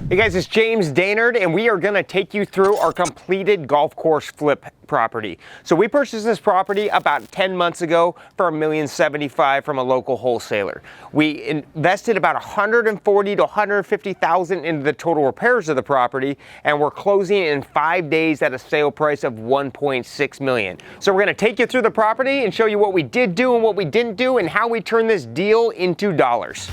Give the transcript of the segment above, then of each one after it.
Hey guys, it's James Dainard, and we are going to take you through our completed golf course flip property. So we purchased this property about 10 months ago for $1,075,000 from a local wholesaler. We invested about $140,000 to $150,000 into the total repairs of the property, and we're closing in 5 days at a sale price of $1.6 million. So we're going to take you through the property and show you what we did do and what we didn't do and how we turned this deal into dollars.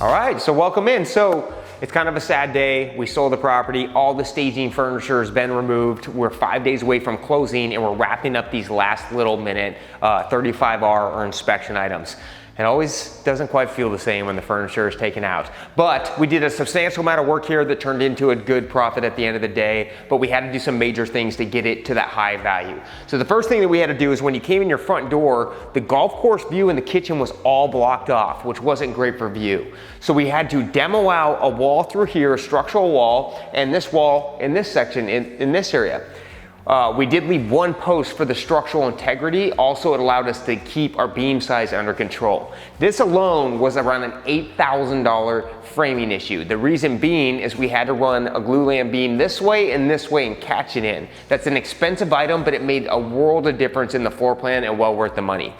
All right, so welcome in. So it's kind of a sad day. We sold the property. All the staging furniture has been removed. We're 5 days away from closing, and we're wrapping up these last little minute 35R or inspection items. It always doesn't quite feel the same when the furniture is taken out. But we did a substantial amount of work here that turned into a good profit at the end of the day, but we had to do some major things to get it to that high value. So the first thing that we had to do is when you came in your front door, the golf course view in the kitchen was all blocked off, which wasn't great for view. So we had to demo out a wall through here, a structural wall, and this wall in this section, in this area. We did leave one post for the structural integrity. Also, it allowed us to keep our beam size under control. This alone was around an $8,000 framing issue. The reason being is we had to run a glulam beam this way and catch it in. That's an expensive item, but it made a world of difference in the floor plan and well worth the money.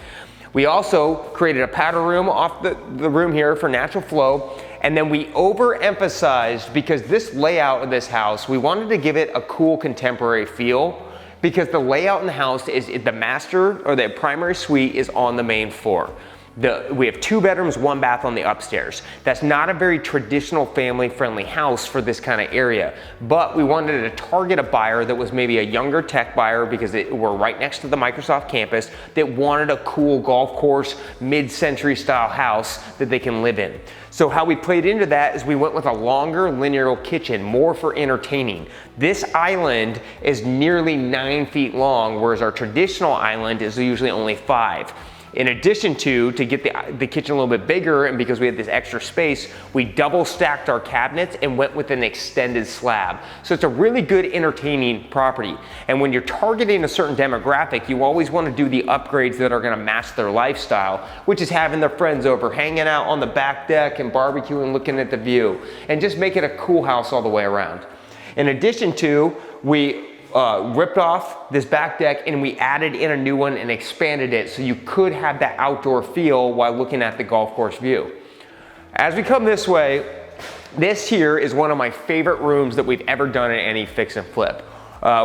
We also created a powder room off the room here for natural flow. And then we overemphasized, because this layout of this house, we wanted to give it a cool contemporary feel, because the layout in the house is the master or the primary suite is on the main floor. We have 2 bedrooms, 1 bath on the upstairs. That's not a very traditional family-friendly house for this kind of area, but we wanted to target a buyer that was maybe a younger tech buyer, because we're right next to the Microsoft campus, that wanted a cool golf course, mid-century style house that they can live in. So how we played into that is we went with a longer linear kitchen, more for entertaining. This island is nearly 9 feet long, whereas our traditional island is usually only 5. In addition to get the kitchen a little bit bigger, and because we had this extra space, we double stacked our cabinets and went with an extended slab. So it's a really good entertaining property. And when you're targeting a certain demographic, you always want to do the upgrades that are going to match their lifestyle, which is having their friends over, hanging out on the back deck and barbecuing, looking at the view, and just make it a cool house all the way around. In addition to, we ripped off this back deck and we added in a new one and expanded it so you could have that outdoor feel while looking at the golf course view. As we come this way, this here is one of my favorite rooms that we've ever done in any fix and flip.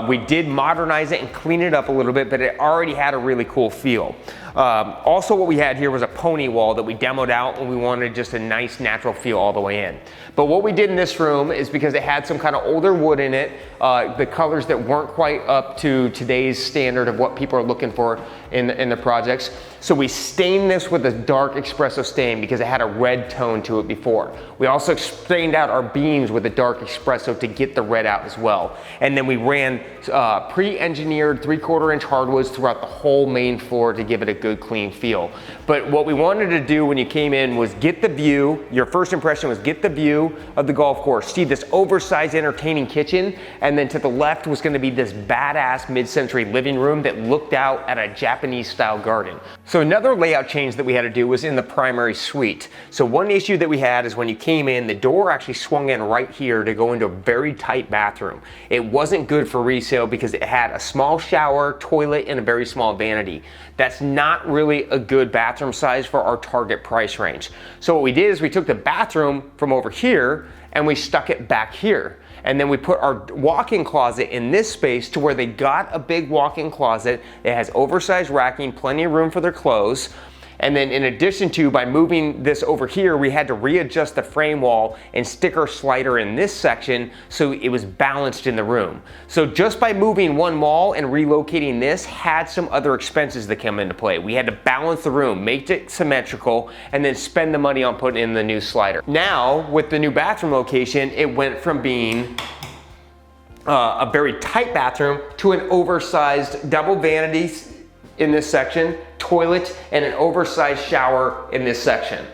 We did modernize it and clean it up a little bit, but it already had a really cool feel. Also, what we had here was a pony wall that we demoed out, and we wanted just a nice natural feel all the way in. But what we did in this room is, because it had some kind of older wood in it, the colors that weren't quite up to today's standard of what people are looking for in the projects. So we stained this with a dark espresso stain because it had a red tone to it before. We also stained out our beams with a dark espresso to get the red out as well. And then we ran pre-engineered 3/4 inch hardwoods throughout the whole main floor to give it a good clean feel. But what we wanted to do when you came in was get the view. Your first impression was get the view of the golf course, see this oversized entertaining kitchen, and then to the left was going to be this badass mid-century living room that looked out at a Japanese style garden. So another layout change that we had to do was in the primary suite. So one issue that we had is when you came in, the door actually swung in right here to go into a very tight bathroom. It wasn't good for resale because it had a small shower, toilet, and a very small vanity. That's not really a good bathroom size for our target price range. So what we did is we took the bathroom from over here and we stuck it back here. And then we put our walk-in closet in this space to where they got a big walk-in closet. It has oversized racking, plenty of room for their clothes. And then in addition to, by moving this over here, we had to readjust the frame wall and stick our slider in this section so it was balanced in the room. So just by moving one wall and relocating this had some other expenses that come into play. We had to balance the room, make it symmetrical, and then spend the money on putting in the new slider. Now, with the new bathroom location, it went from being a very tight bathroom to an oversized double vanity in this section, toilet, and an oversized shower in this section.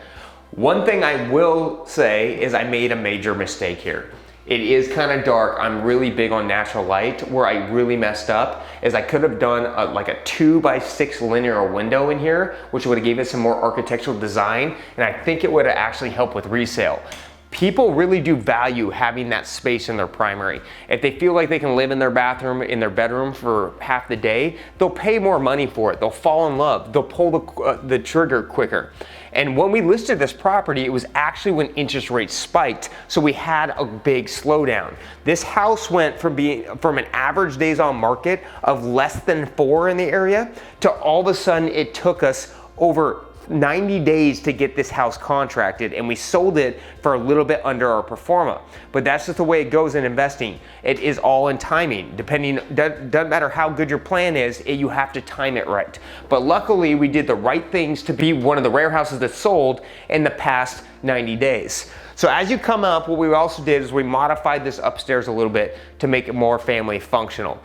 One thing I will say is I made a major mistake here. It is kind of dark. I'm really big on natural light. Where I really messed up is I could have done like a 2x6 linear window in here, which would have gave it some more architectural design, and I think it would have actually helped with resale. People really do value having that space in their primary. If they feel like they can live in their bathroom, in their bedroom for half the day, they'll pay more money for it. They'll fall in love. They'll pull the trigger quicker. And when we listed this property, it was actually when interest rates spiked, so we had a big slowdown. This house went from an average days on market of less than 4 in the area to all of a sudden it took us over 90 days to get this house contracted, and we sold it for a little bit under our pro forma. But that's just the way it goes in investing. It is all in timing. Doesn't matter how good your plan is, you have to time it right. But luckily we did the right things to be one of the rare houses that sold in the past 90 days. So as you come up, what we also did is we modified this upstairs a little bit to make it more family functional.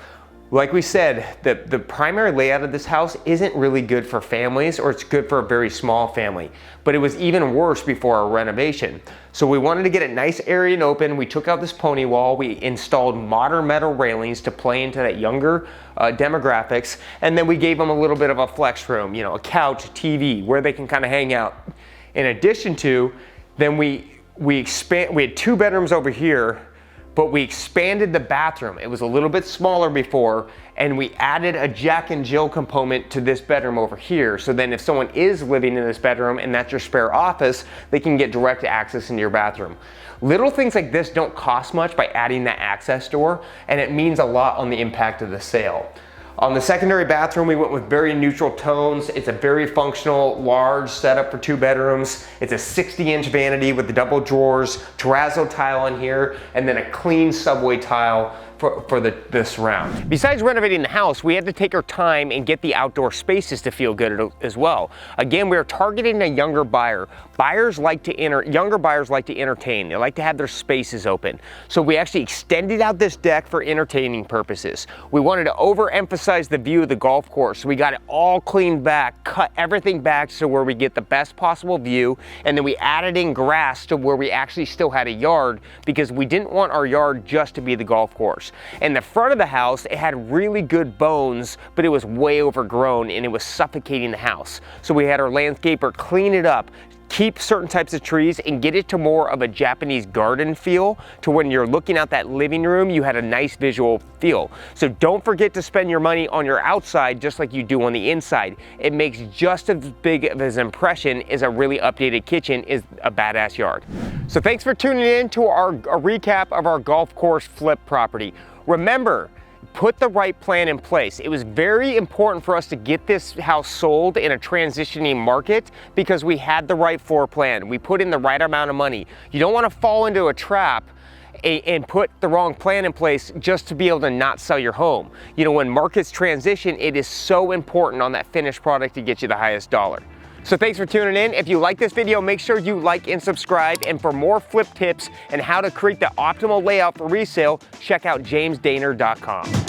Like we said, the primary layout of this house isn't really good for families, or it's good for a very small family, but it was even worse before our renovation. So we wanted to get it nice, airy, and open. We took out this pony wall. We installed modern metal railings to play into that younger demographics, and then we gave them a little bit of a flex room, you know, a couch, TV, where they can kind of hang out. In addition to, then we had 2 bedrooms over here, but we expanded the bathroom. It was a little bit smaller before, and we added a Jack and Jill component to this bedroom over here. So then if someone is living in this bedroom and that's your spare office, they can get direct access into your bathroom. Little things like this don't cost much by adding that access door, and it means a lot on the impact of the sale. On the secondary bathroom, we went with very neutral tones. It's a very functional, large setup for 2 bedrooms. It's a 60-inch vanity with the double drawers, terrazzo tile in here, and then a clean subway tile for the surround. Besides renovating the house, we had to take our time and get the outdoor spaces to feel good as well. Again, we are targeting a younger buyer. Younger buyers like to entertain. They like to have their spaces open. So we actually extended out this deck for entertaining purposes. We wanted to overemphasize the view of the golf course. So we got it all cleaned back, cut everything back so where we get the best possible view, and then we added in grass to where we actually still had a yard, because we didn't want our yard just to be the golf course. In the front of the house, it had really good bones, but it was way overgrown and it was suffocating the house. So we had our landscaper clean it up, keep certain types of trees, and get it to more of a Japanese garden feel, to when you're looking out that living room, you had a nice visual feel. So don't forget to spend your money on your outside just like you do on the inside. It makes just as big of an impression as a really updated kitchen is a badass yard. So thanks for tuning in to a recap of our golf course flip property. Remember, put the right plan in place. It was very important for us to get this house sold in a transitioning market because we had the right floor plan. We put in the right amount of money. You don't want to fall into a trap and put the wrong plan in place just to be able to not sell your home. You know, when markets transition, it is so important on that finished product to get you the highest dollar. So thanks for tuning in. If you like this video, make sure you like and subscribe. And for more flip tips and how to create the optimal layout for resale, check out jamesdainard.com.